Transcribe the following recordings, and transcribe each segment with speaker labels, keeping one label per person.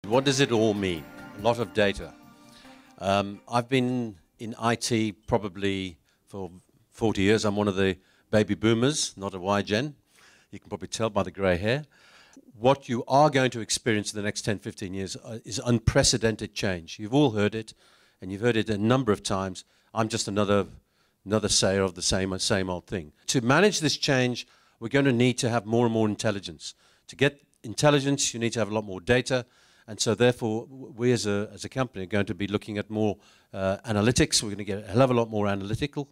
Speaker 1: What does it all mean? A lot of data. I've been in IT probably for 40 years. I'm one of the baby boomers, not a Y-gen. You can probably tell by the grey hair. What you are going to experience in the next 10, 15 years is unprecedented change. You've all heard it, and you've heard it a number of times. I'm just another sayer of the same old thing. To manage this change, we're going to need to have more and more intelligence. To get intelligence, you need to have a lot more data, and so therefore, we as a company are going to be looking at more analytics. We're going to get a hell of a lot more analytical,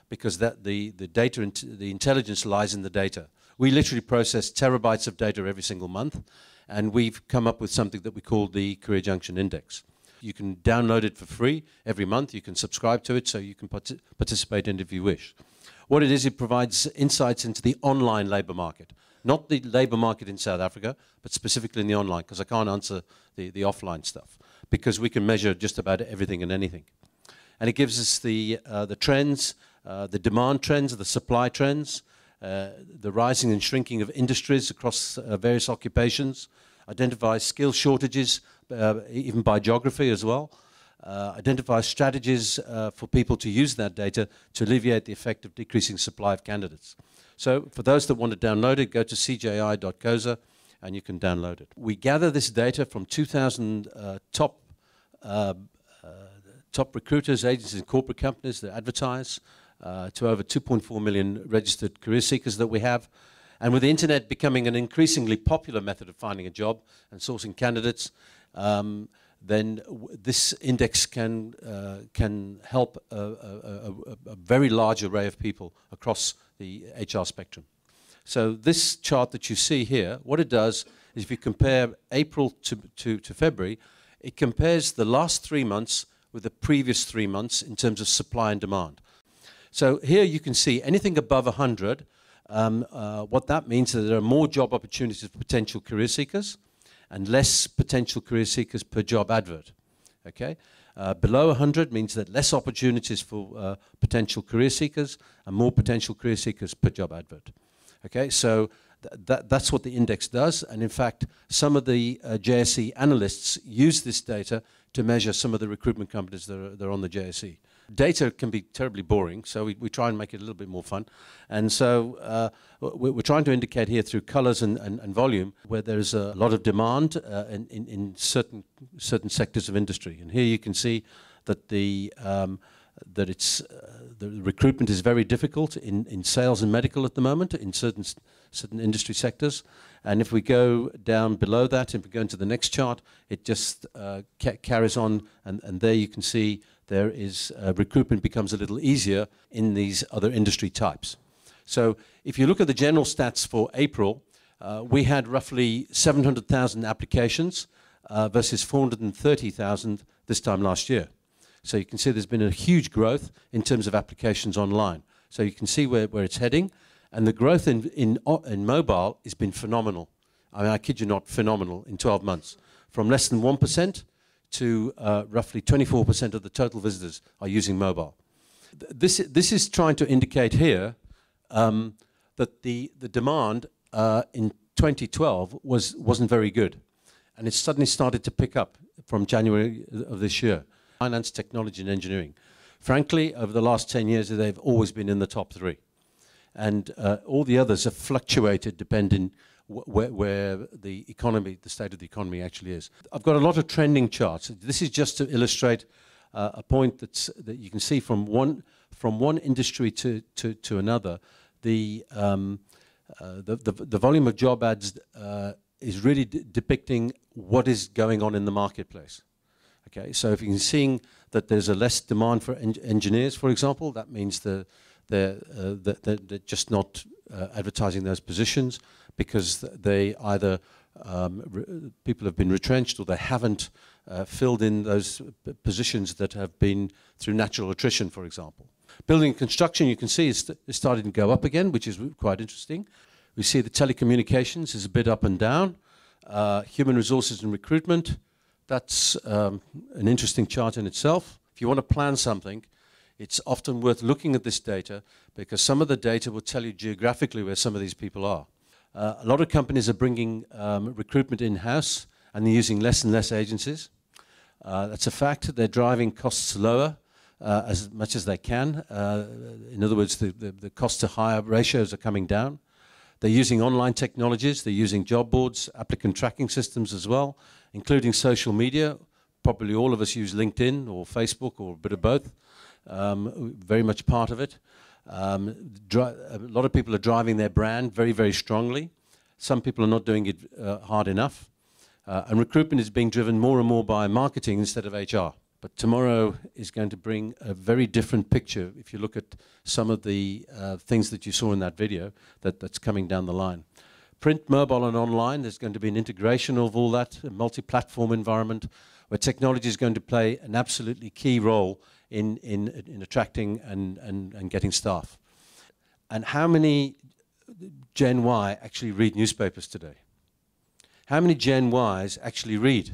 Speaker 1: because the data, the intelligence lies in the data. We literally process terabytes of data every single month, and we've come up with something that we call the Career Junction Index. You can download it for free every month. You can subscribe to it so you can participate in it if you wish. What it is, it provides insights into the online labour market. Not the labour market in South Africa, but specifically in the online, because I can't answer the offline stuff, because we can measure just about everything and anything. And it gives us the trends, the demand trends, the supply trends, the rising and shrinking of industries across various occupations, identifies skill shortages, even by geography as well, identifies strategies for people to use that data to alleviate the effect of decreasing supply of candidates. So for those that want to download it, go to cji.coza and you can download it. We gather this data from 2,000 top recruiters, agencies and corporate companies that advertise, to over 2.4 million registered career seekers that we have. And with the internet becoming an increasingly popular method of finding a job and sourcing candidates, then this index can help a very large array of people across the HR spectrum. So this chart that you see here, what it does is if you compare April to February, it compares the last 3 months with the previous 3 months in terms of supply and demand. So here you can see anything above 100, what that means is that there are more job opportunities for potential career seekers and less potential career seekers per job advert. Okay? Below 100 means that less opportunities for potential career seekers and more potential career seekers per job advert. Okay? So that's what the index does, and in fact some of the JSE analysts use this data to measure some of the recruitment companies that are on the JSE. Data can be terribly boring, so we try and make it a little bit more fun. And so we're trying to indicate here through colors and volume where there's a lot of demand in certain sectors of industry. And here you can see that the recruitment is very difficult in sales and medical at the moment in certain industry sectors. And if we go down below that, if we go into the next chart, it just carries on, and there you can see there is recruitment becomes a little easier in these other industry types. So if you look at the general stats for April, we had roughly 700,000 applications versus 430,000 this time last year. So you can see there's been a huge growth in terms of applications online. So you can see where it's heading. And the growth in mobile has been phenomenal. I mean, I kid you not, phenomenal in 12 months. From less than 1% to roughly 24% of the total visitors are using mobile. This is trying to indicate here that the demand in 2012 wasn't very good. And it suddenly started to pick up from January of this year. Finance, technology, and engineering. Frankly, over the last 10 years, they've always been in the top 3. And all the others have fluctuated depending where the economy, the state of the economy actually is. I've got a lot of trending charts. This is just to illustrate a point that you can see from one industry to another. The volume of job ads is really depicting what is going on in the marketplace. Okay, so if you're seeing that there's a less demand for engineers, for example, that means they're just not advertising those positions because they either people have been retrenched or they haven't filled in those positions that have been through natural attrition, for example. Building and construction, you can see, is starting to go up again, which is quite interesting. We see the telecommunications is a bit up and down. Human resources and recruitment, that's an interesting chart in itself. If you want to plan something, it's often worth looking at this data because some of the data will tell you geographically where some of these people are. A lot of companies are bringing recruitment in-house and they're using less and less agencies. That's a fact. They're driving costs lower as much as they can. In other words, the cost to hire ratios are coming down. They're using online technologies. They're using job boards, applicant tracking systems as well, including social media. Probably all of us use LinkedIn or Facebook or a bit of both. Very much part of it. A lot of people are driving their brand very, very strongly. Some people are not doing it hard enough. And recruitment is being driven more and more by marketing instead of HR. But tomorrow is going to bring a very different picture if you look at some of the things that you saw in that video that's coming down the line. Print, mobile and online, there's going to be an integration of all that, a multi-platform environment where technology is going to play an absolutely key role in attracting and getting staff. And how many Gen Y actually read newspapers today? How many Gen Ys actually read?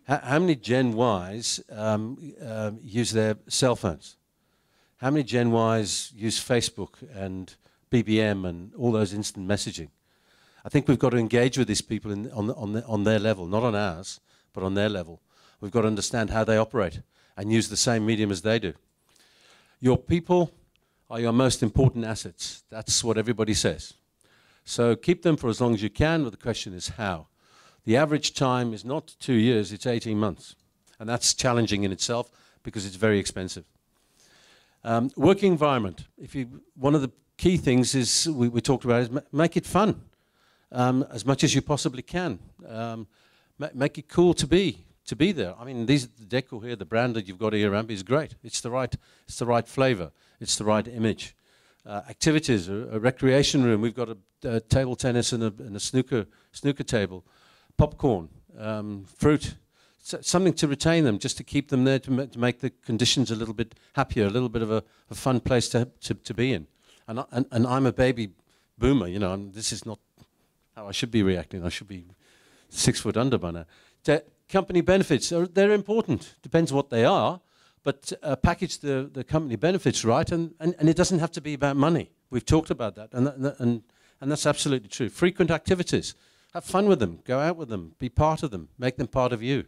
Speaker 1: How many Gen Ys use their cell phones? How many Gen Ys use Facebook and BBM and all those instant messaging? I think we've got to engage with these people on their level, not on ours, but on their level. We've got to understand how they operate and use the same medium as they do. Your people are your most important assets. That's what everybody says. So keep them for as long as you can, but the question is how. The average time is not 2 years, it's 18 months. And that's challenging in itself because it's very expensive. Working environment. One of the key things is we talked about is make it fun as much as you possibly can. Make it cool to be there. I mean, the decor here, the brand that you've got here, Ambi, is great. It's the right flavor. It's the right image. Activities, a recreation room. We've got a table tennis and a snooker table. Popcorn, fruit, something to retain them, just to keep them there, to make the conditions a little bit happier, a little bit of a fun place to be in. And I'm a baby boomer, you know, and this is not how I should be reacting. I should be 6 foot under by now. Company benefits, they're important. Depends what they are, but package the company benefits right, and it doesn't have to be about money. We've talked about that, and that's absolutely true. Frequent activities. Have fun with them, go out with them, be part of them, make them part of you.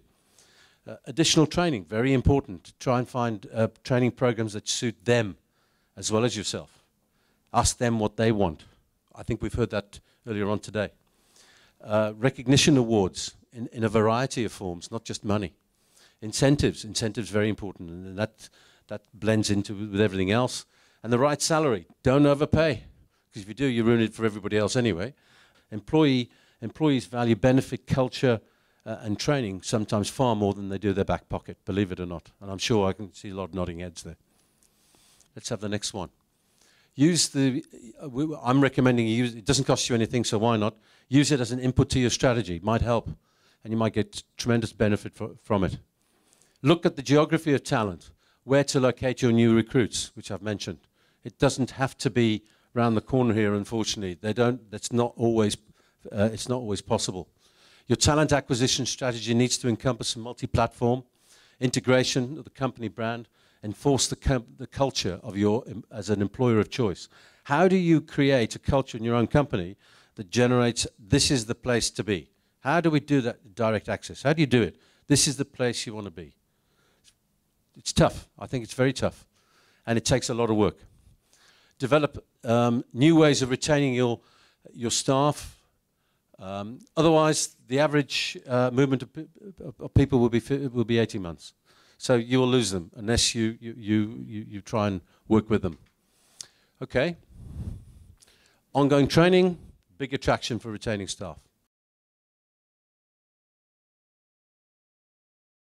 Speaker 1: Additional training, very important. Try and find training programs that suit them as well as yourself. Ask them what they want. I think we've heard that earlier on today. Recognition awards in a variety of forms, not just money. Incentives very important, and that blends into with everything else. And the right salary, don't overpay, because if you do, you ruin it for everybody else anyway. Employees value benefit, culture, and training sometimes far more than they do their back pocket, believe it or not. And I'm sure I can see a lot of nodding heads there. Let's have the next one. I'm recommending you use it. It doesn't cost you anything, so why not? Use it as an input to your strategy. It might help, and you might get tremendous benefit from it. Look at the geography of talent, where to locate your new recruits, which I've mentioned. It doesn't have to be around the corner here, unfortunately. It's not always possible. Your talent acquisition strategy needs to encompass a multi-platform, integration of the company brand, enforce the culture of as an employer of choice. How do you create a culture in your own company that generates, this is the place to be? How do we do that direct access? How do you do it? This is the place you want to be. It's tough. I think it's very tough. And it takes a lot of work. Develop new ways of retaining your staff. Otherwise, the average movement of people will be 18 months. So you will lose them unless you try and work with them. Okay. Ongoing training, big attraction for retaining staff.